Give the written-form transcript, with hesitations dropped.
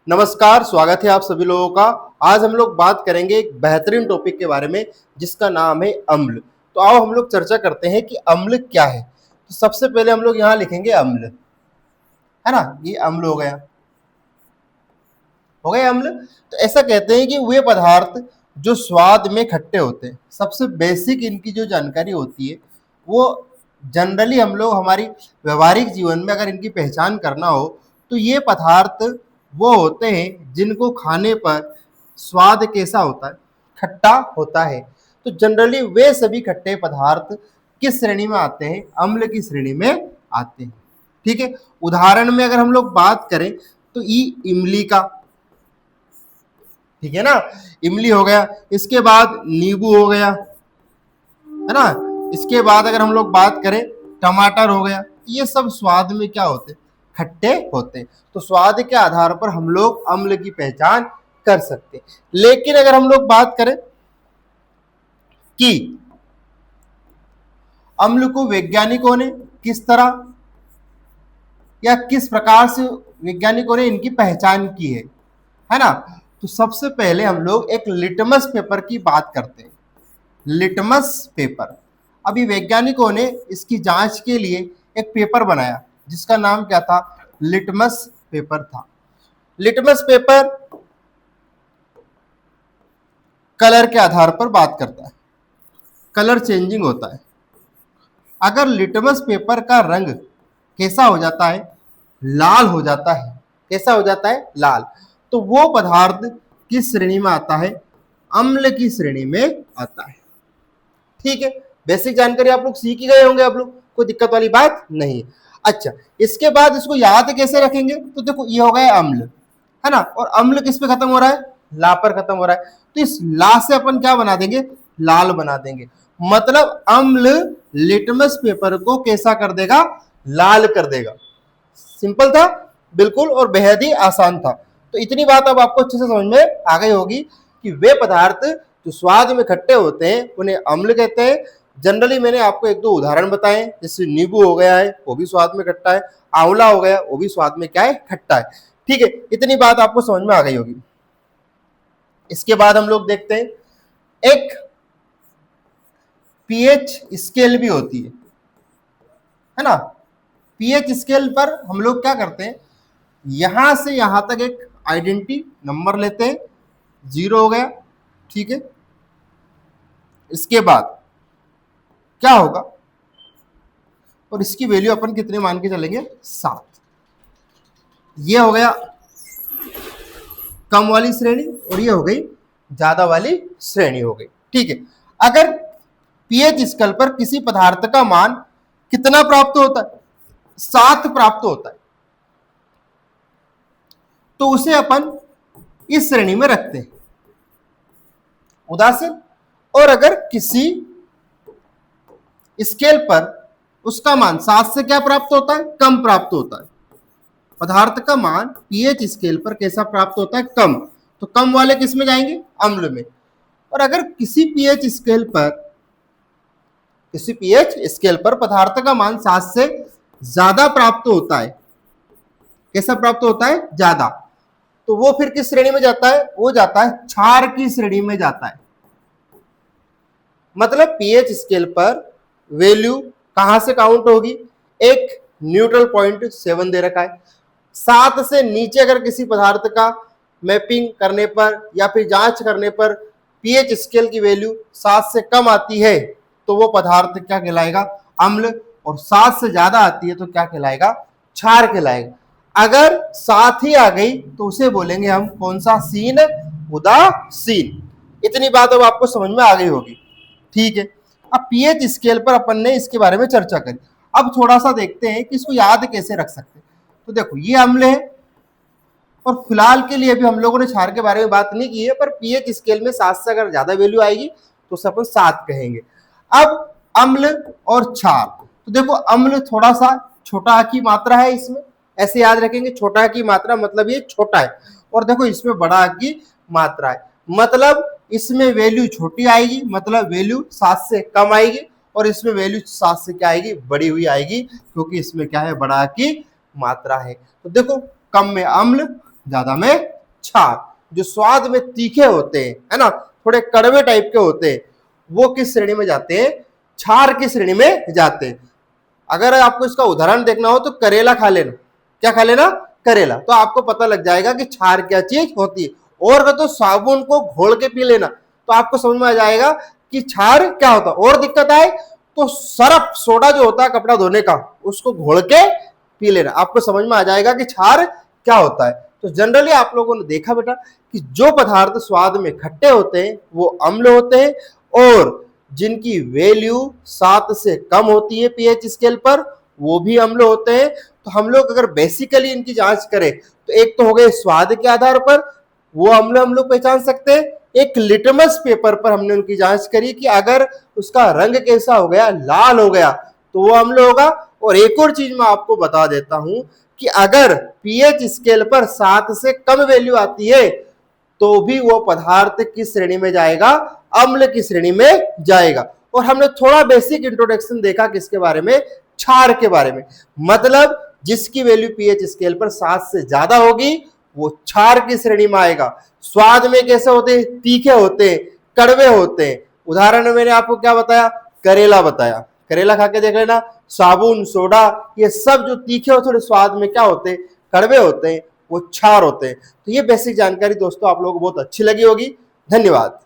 नमस्कार, स्वागत है आप सभी लोगों का। आज हम लोग बात करेंगे एक बेहतरीन टॉपिक के बारे में जिसका नाम है अम्ल। तो आओ हम लोग चर्चा करते हैं कि अम्ल क्या है। तो सबसे पहले हम लोग यहाँ लिखेंगे अम्ल, है ना। ये अम्ल हो गए अम्ल। तो ऐसा कहते हैं कि वे पदार्थ जो स्वाद में खट्टे होते हैं। सबसे बेसिक इनकी जो जानकारी होती है वो जनरली हम लोग हमारी व्यवहारिक जीवन में अगर इनकी पहचान करना हो तो ये पदार्थ वो होते हैं जिनको खाने पर स्वाद कैसा होता है, खट्टा होता है। तो जनरली वे सभी खट्टे पदार्थ किस श्रेणी में आते हैं, अम्ल की श्रेणी में आते हैं। ठीक है, उदाहरण में अगर हम लोग बात करें तो इमली का, ठीक है ना, इमली हो गया। इसके बाद नींबू हो गया, है ना। इसके बाद अगर हम लोग बात करें टमाटर हो गया। ये सब स्वाद में क्या होते हैं, खट्टे होते हैं। तो स्वाद के आधार पर हम लोग अम्ल की पहचान कर सकते हैं। लेकिन अगर हम लोग बात करें कि अम्ल को वैज्ञानिकों ने किस तरह या किस प्रकार से वैज्ञानिकों ने इनकी पहचान की है ना। तो सबसे पहले हम लोग एक लिटमस पेपर की बात करते हैं। लिटमस पेपर, अभी वैज्ञानिकों ने इसकी जांच के लिए एक पेपर बनाया जिसका नाम क्या था, लिटमस पेपर था। लिटमस पेपर कलर के आधार पर बात करता है, कलर चेंजिंग होता है। अगर लिटमस पेपर का रंग कैसा हो जाता है, लाल हो जाता है, कैसा हो जाता है, लाल, तो वो पदार्थ किस श्रेणी में आता है, अम्ल की श्रेणी में आता है। ठीक है, बेसिक जानकारी आप लोग सीख ही गए होंगे, आप लोग कोई दिक्कत वाली बात नहीं। अच्छा, इसके बाद इसको याद कैसे रखेंगे, तो देखो ये हो गया अम्ल, है ना। और अम्ल किस पे खत्म हो रहा है, ला पर खत्म हो रहा है। तो इस ला से अपन क्या बना देंगे, लाल बना देंगे। मतलब अम्ल लिटमस पेपर को कैसा कर देगा, लाल कर देगा। सिंपल था बिल्कुल और बेहद ही आसान था। तो इतनी बात अब आपको अच्छे से समझ में आ गई होगी कि वे पदार्थ जो स्वाद में खट्टे होते हैं उन्हें अम्ल कहते हैं। जनरली मैंने आपको एक दो उदाहरण बताए, जैसे नींबू हो गया है वो भी स्वाद में खट्टा है, आंवला हो गया वो भी स्वाद में क्या है, खट्टा है। ठीक है, इतनी बात आपको समझ में आ गई होगी। इसके बाद हम लोग देखते हैं एक पीएच स्केल भी होती है ना। पीएच स्केल पर हम लोग क्या करते हैं, यहां से यहां तक एक आइडेंटिटी नंबर लेते हैं, 0 हो गया, ठीक है। इसके बाद क्या होगा, और इसकी वैल्यू अपन कितने मान के चलेंगे, 7। ये हो गया कम वाली श्रेणी और ये हो गई ज्यादा वाली श्रेणी हो गई। ठीक है, अगर पीएच स्केल पर किसी पदार्थ का मान कितना प्राप्त होता है, 7 प्राप्त होता है, तो उसे अपन इस श्रेणी में रखते हैं, उदासीन। और अगर किसी स्केल पर उसका मान 7 से क्या प्राप्त होता है, कम प्राप्त होता है। पदार्थ का मान पीएच स्केल पर कैसा प्राप्त होता है, कम, तो कम वाले किस में जाएंगे, अम्ल में। और अगर किसी पीएच स्केल पर पदार्थ का मान 7 से ज्यादा प्राप्त होता है, कैसा प्राप्त होता है, ज्यादा, तो वो फिर किस श्रेणी में जाता है, वो जाता है क्षार की श्रेणी में जाता है। मतलब पीएच स्केल पर वैल्यू कहां से काउंट होगी, एक न्यूट्रल पॉइंट 7 दे रखा है। 7 से नीचे अगर किसी पदार्थ का मैपिंग करने पर या फिर जांच करने पर पीएच स्केल की वैल्यू 7 से कम आती है तो वो पदार्थ क्या कहलाएगा, अम्ल। और 7 से ज्यादा आती है तो क्या कहलाएगा, क्षार कहलाएगा। अगर 7 ही आ गई तो उसे बोलेंगे हम कौन सा, सीन, उदासीन। इतनी बात अब आपको समझ में आ गई होगी। ठीक है, अब पीएच स्केल पर अपन ने इसके बारे में चर्चा करी। अब थोड़ा सा देखते हैं कि इसको याद कैसे रख सकते हैं। तो देखो ये अम्ल है और फिलहाल के लिए भी हम लोगों ने क्षार के बारे में बात नहीं की है, पर पीएच स्केल में 7 से अगर ज्यादा वैल्यू आएगी तो उसे अपन 7 कहेंगे। अब अम्ल और क्षार, तो देखो अम्ल थोड़ा सा छोटा की मात्रा है, इसमें ऐसे याद रखेंगे, छोटा की मात्रा मतलब ये छोटा है, और देखो इसमें बड़ा की मात्रा है, मतलब इसमें वैल्यू छोटी आएगी, मतलब वैल्यू 7 से कम आएगी, और इसमें वैल्यू 7 से क्या आएगी, बड़ी हुई आएगी, क्योंकि इसमें क्या है, बड़ा की मात्रा है। तो देखो कम में अम्ल, ज्यादा में क्षार, जो स्वाद में तीखे होते हैं, है ना, थोड़े कड़वे टाइप के होते हैं, वो किस श्रेणी में जाते हैं? क्षार की श्रेणी में जाते हैं। अगर आपको इसका उदाहरण देखना हो तो करेला खा लेना। क्या खा लेना? करेला। तो आपको पता लग जाएगा कि क्षार क्या चीज होती है। और अगर तो साबुन को घोल के पी लेना तो आपको समझ में आ जाएगा कि क्षार क्या होता है। और दिक्कत आए तो सरफ सोडा जो होता है कपड़ा धोने का, उसको घोल के पी लेना, आपको समझ में आ जाएगा कि क्षार क्या होता है। तो जनरली आप लोगों ने देखा बेटा कि जो पदार्थ स्वाद में खट्टे होते हैं वो अम्ल होते हैं, और जिनकी वैल्यू 7 से कम होती है पीएच स्केल पर वो भी अम्ल होते हैं। तो हम लोग अगर बेसिकली इनकी जांच करें तो एक तो हो गए स्वाद के आधार पर, वो अम्ल हम लोग पहचान सकते हैं। एक लिटमस पेपर पर हमने उनकी जांच करी कि अगर उसका रंग कैसा हो गया, लाल हो गया, तो वो अम्ल होगा। और एक और चीज मैं आपको बता देता हूं कि अगर पीएच स्केल पर 7 से कम वैल्यू आती है तो भी वो पदार्थ किस श्रेणी में जाएगा? अम्ल की श्रेणी में जाएगा। और हमने थोड़ा बेसिक इंट्रोडक्शन देखा किसके बारे में? क्षार के बारे में। मतलब जिसकी वैल्यू पीएच स्केल पर 7 से ज्यादा होगी वो क्षार की श्रेणी में आएगा। स्वाद में कैसे होते हैं? तीखे होते हैं, कड़वे होते हैं। उदाहरण में मैंने आपको क्या बताया? करेला बताया। करेला खा के देख लेना। साबुन, सोडा, ये सब जो तीखे और थोड़े स्वाद में क्या होते हैं? कड़वे होते हैं, वो क्षार होते हैं। तो ये बेसिक जानकारी दोस्तों आप लोगों को बहुत अच्छी लगी होगी। धन्यवाद।